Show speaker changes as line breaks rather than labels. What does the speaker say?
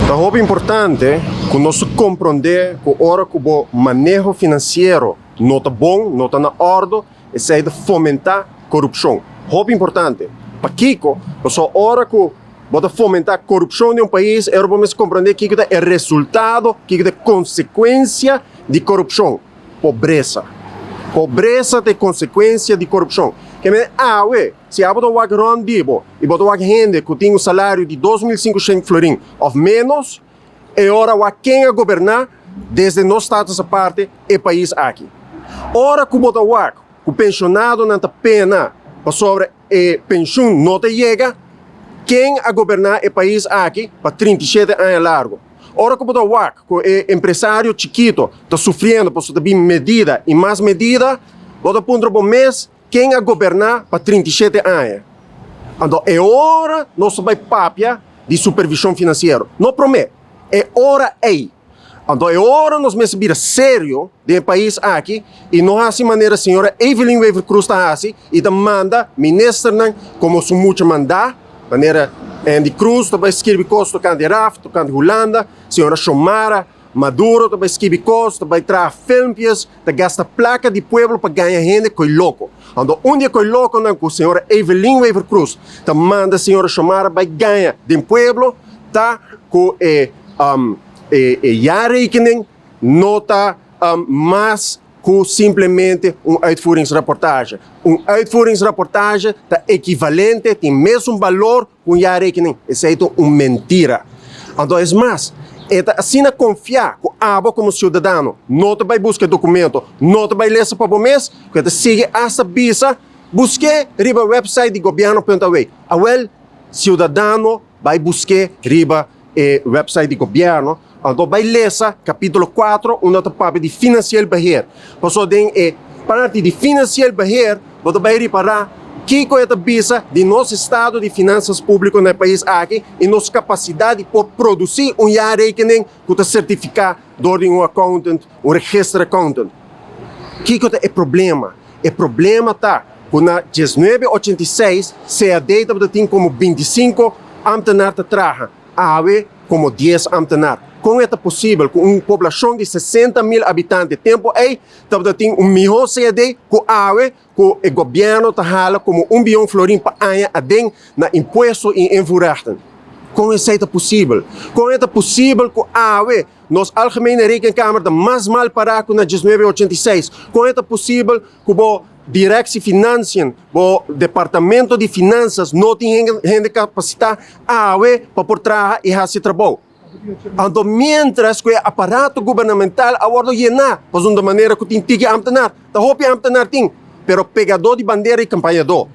É importante que nós compreender que a hora que o manejo financeiro não está bom, não está na ordem, e sai de fomentar corrupção. É importante. Para Kiko, a hora que você fomentar a corrupção de um país, é para compreender que é resultado, que é consequência de corrupção. Pobreza. Pobreza é consequência de corrupção. Que me se a botar o grande dibo e botar gente que tem um salário de 2.500 florins ou menos, é hora quem a governar desde nós estado essa parte é o país aqui. Ora que botar o pensionado não tem pena sobre a pensão não te chega, quem a governar o país aqui para 37 anos largo. Ora que botar que o empresário chiquito está sofrendo por subir medida e mais medida, botar ponto por mês, quem a governar para 37 anos. Então, é hora nós vai papia de supervisão financeira. Não promete. É hora aí. Então, é hora nós mesmos vir sério do país aqui e não assim maneira a senhora Evelyn Weaver Cruz está assim e demanda ministro como se muito mandar, maneira Andy Cruz também escreve coisas tocando de RAF, tocando de Holanda, senhora Xomara Maduro também escreve coisas, também traz filmes, gasta placa de pueblo para ganhar gente com louco. Então, onde é que louco não com a senhora Evelyn Weaver Cruz, manda a senhora Xomara para ganhar de pueblo, tá com jaarrekening não está mais que simplesmente uitvoeringsrapportage. Uitvoeringsrapportage está equivalente, tem mesmo valor que jaarrekening. Isso é uma mentira. Então, é mais, é assim a confiar que abo como cidadão não te vai buscar documento, não te vai ler para o mês, que te sigue essa visa, busque riba website de governo.ue. Awel, cidadão vai buscar riba website de governo. Então, vai ler capítulo 4, onde está de financiar beheer. Então, parte de financiar beheer, você vai reparar que é a visa de nosso estado de finanças públicas no país aqui e nossa capacidade de produzir jaarrekening que está certificado door um accountant, um registro accountant. Que é o problema? O problema está que na 1986, a data tem como 25 ambtenaar te traga, como 10 ambtenaar. Como é possível com uma população de 60.000 habitantes? Tempo aí, tem melhor CD que o governo está como 1 bilhão de florins para ano a den na imposto e envoerten. Como é possível? Como é possível que nos algemene rekenkamer de mais mal para que na 1986? Como é possível que o Direção Financiën, o Departamento de Finanças não tem capacidade para por trás e fazer trabalho? Então, mientras que o aparato governamental agora llena, de maneira que tem que ambtenaar, da hopi ambtenaar tem, pero pegador de bandeira e campanhador.